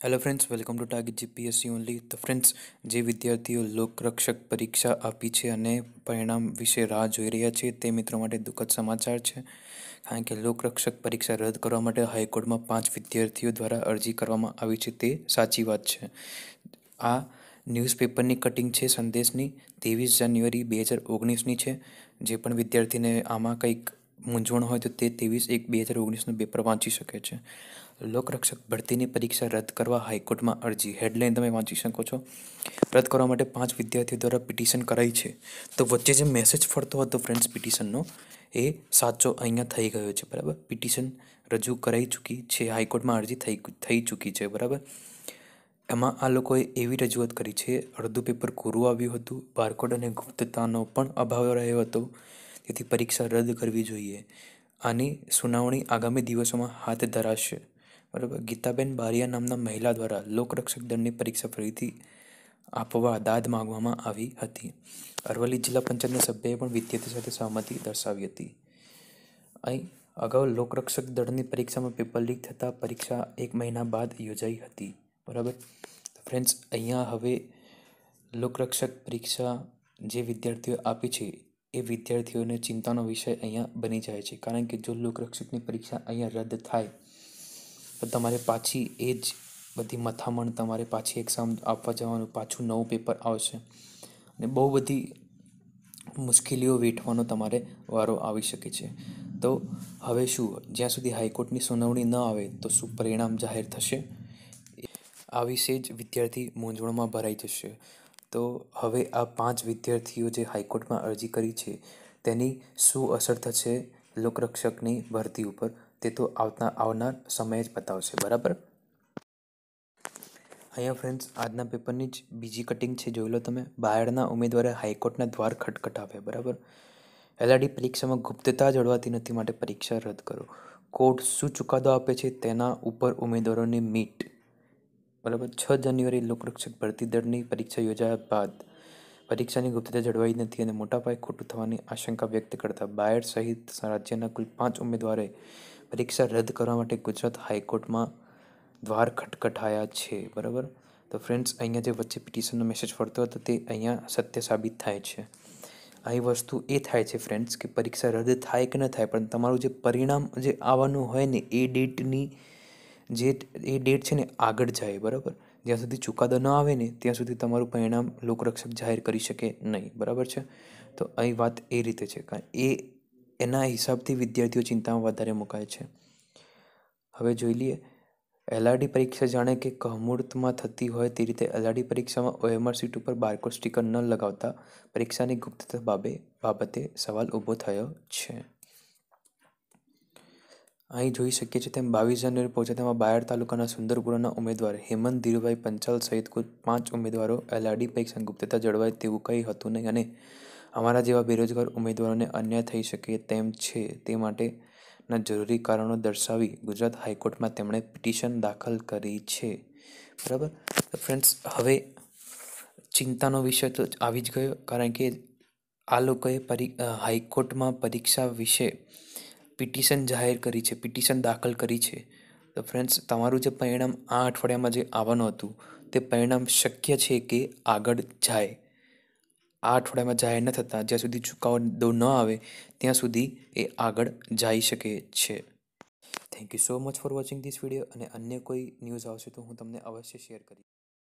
Hello friends, welcome to target GPSC only. તો friends, જે વિદ્યાર્થીઓ લોકરક્ષક પરીક્ષા આપી છે અને પરિણામ વિશે રાહ જોઈ રહ્યા છે તે મિત્રો માટે દુઃખદ સમાચાર છે. કારણ કે લોકરક્ષક પરીક્ષા રદ કરવા માટે હાઈકોર્ટમાં 5 વિદ્યાર્થીઓ દ્વારા અરજી કરવામાં આવી છે તે સાચી વાત છે. આ ન્યૂઝપેપરની કટિંગ છે સંદેશની, 23 જાન્યુઆરી 2019ની છે. જે પણ વિદ્યાર્થીને આમાં કંઈક મૂંઝવણ હોય તો તે 23/1/2019નું પેપર વાંચી શકે છે. લોકરક્ષક ભરતીની પરીક્ષા રદ કરવા હાઈકોર્ટમાં અરજી. હેડલાઇન તમે વાંચી શકો છો. રદ કરવા માટે 5 વિદ્યાર્થીઓ દ્વારા પિટિશન કરાઈ છે. તો વચ્ચે જે મેસેજ ફરતો હતો ફ્રેન્ડ્સ પિટિશનનો, એ સાચો અહીંયા થઈ ગયો છે. બરાબર, પિટિશન રજૂ કરાઈ ચૂકી છે, હાઈકોર્ટમાં અરજી થઈ ચૂકી છે. બરાબર, એમાં આ લોકોએ એવી રજૂઆત કરી છે, અડધું પેપર કોરું આવ્યું હતું, બારકોડ અને ગુપ્તતાનો પણ અભાવ રહ્યો હતો, તેથી પરીક્ષા રદ કરવી જોઈએ. આની સુનાવણી આગામી દિવસોમાં હાથ ધરાશે. બરાબર, ગીતાબેન બારિયા નામના મહિલા દ્વારા લોકરક્ષક દળની પરીક્ષા ફરીથી આપવા દાદ માંગવામાં આવી હતી. અરવલ્લી જિલ્લા પંચાયતના સભ્યએ પણ વિદ્યાર્થી સાથે સહમતિ દર્શાવી હતી. અહીં અગાઉ લોકરક્ષક દળની પરીક્ષામાં પેપર લીક થતાં પરીક્ષા 1 મહિના બાદ યોજાઈ હતી. બરાબર, ફ્રેન્ડ્સ, અહીંયા હવે લોકરક્ષક પરીક્ષા જે વિદ્યાર્થીઓ આપી છે એ વિદ્યાર્થીઓને ચિંતાનો વિષય અહીંયા બની જાય છે. કારણ કે જો લોકરક્ષકની પરીક્ષા અહીંયા રદ થાય તો તમારે પાછી એ જ બધી મથામણ, તમારે પાછી એક્ઝામ આપવા જવાનું, પાછું નવું પેપર આવશે અને બહુ બધી મુશ્કેલીઓ વેઠવાનો તમારે વારો આવી શકે છે. તો હવે શું, જ્યાં સુધી હાઈકોર્ટની સુનાવણી ન આવે તો શું પરિણામ જાહેર થશે? આ વિશે જ વિદ્યાર્થી મૂંઝવણમાં ભરાઈ જશે. તો હવે આ 5 વિદ્યાર્થીઓ જે હાઈકોર્ટમાં અરજી કરી છે તેની શું અસર થશે લોકરક્ષકની ભરતી ઉપર, તે તો આવનાર સમય જ બતાવશે. બરાબર, અહીંયા ફ્રેન્ડ્સ આજના પેપરની જ બીજી કટિંગ છે, જોઈ લો તમે. બાયડના ઉમેદવારે હાઈકોર્ટના દ્વાર ખટખટાવ્યા. બરાબર, એલઆરડી પરીક્ષામાં ગુપ્તતા જળવાતી નથી માટે પરીક્ષા રદ કરો. કોર્ટ શું ચુકાદો આપે છે તેના ઉપર ઉમેદવારોની મીટ. બરાબર, 6 જાન્યુઆરી લોકરક્ષક ભરતી દળની પરીક્ષા યોજાયા બાદ પરીક્ષાની ગુપ્તતા જળવાઈ નથી અને મોટા પાયે ખોટું થવાની આશંકા વ્યક્ત કરતા બાયડ સહિત રાજ્યના કુલ 5 ઉમેદવારે પરીક્ષા રદ કરવા માટે ગુજરાત હાઈકોર્ટમાં દ્વાર ખટખટાયા છે. બરાબર, તો ફ્રેન્ડ્સ, અહીંયા જે વચ્ચે પિટિશનનો મેસેજ ફરતો હતો તે અહીંયા સત્ય સાબિત થાય છે. અહીં વસ્તુ એ થાય છે ફ્રેન્ડ્સ કે પરીક્ષા રદ થાય કે ન થાય, પણ તમારું જે પરિણામ જે આવવાનું હોય ને એ ડેટ છે ને આગળ જાય. બરાબર, જ્યાં સુધી ચુકાદો ન આવે ને ત્યાં સુધી તમારું પરિણામ લોકરક્ષક જાહેર કરી શકે નહીં. બરાબર છે, તો અહીં વાત એ રીતે છે. એના હિસાબથી વિદ્યાર્થીઓ ચિંતામાં વધારે મુકાય છે. હવે જોઈ લઈએ, એલઆરડી પરીક્ષા જાણે કે કમૂર્તમાં થતી હોય તે રીતે એલઆરડી પરીક્ષામાં ઓએમઆર સીટ ઉપર બારકોડ સ્ટીકર ન લગાવતા પરીક્ષાની ગુપ્તતા બાબતે સવાલ ઊભો થયો છે. અહીં જોઈ શકીએ છીએ તેમ 22 જાન્યુઆરી પહોંચ્યા તેમાં બાયડ તાલુકાના સુંદરપુરાના ઉમેદવાર હેમંત ધીરુભાઈ પંચાલ સહિત કુલ 5 ઉમેદવારો એલઆરડી પરીક્ષાની ગુપ્તતા જળવાય તેવું કંઈ હતું નહીં અને અમારા જેવા બેરોજગાર ઉમેદવારોને અન્યાય થઈ શકે તેમ છે તે માટેના જરૂરી કારણો દર્શાવી ગુજરાત હાઈકોર્ટમાં તેમણે પિટિશન દાખલ કરી છે. બરાબર, ફ્રેન્ડ્સ, હવે ચિંતાનો વિષય તો આવી જ ગયો, કારણ કે આ લોકોએ હાઈકોર્ટમાં પરીક્ષા વિશે પિટિશન જાહેર કરી છે, પિટિશન દાખલ કરી છે. તો ફ્રેન્ડ્સ, તમારું જે પરિણામ આ અઠવાડિયામાં જે આવવાનું હતું તે પરિણામ શક્ય છે કે આગળ જાય. આ અઠવાડિયામાં જાહેર ન થતાં જ્યાં સુધી ચુકાદો ન આવે ત્યાં સુધી એ આગળ જઈ શકે છે. Thank you so much for watching this video. અને અન્ય કોઈ ન્યૂઝ આવશે તો હું તમને અવશ્ય શેર કરીશ.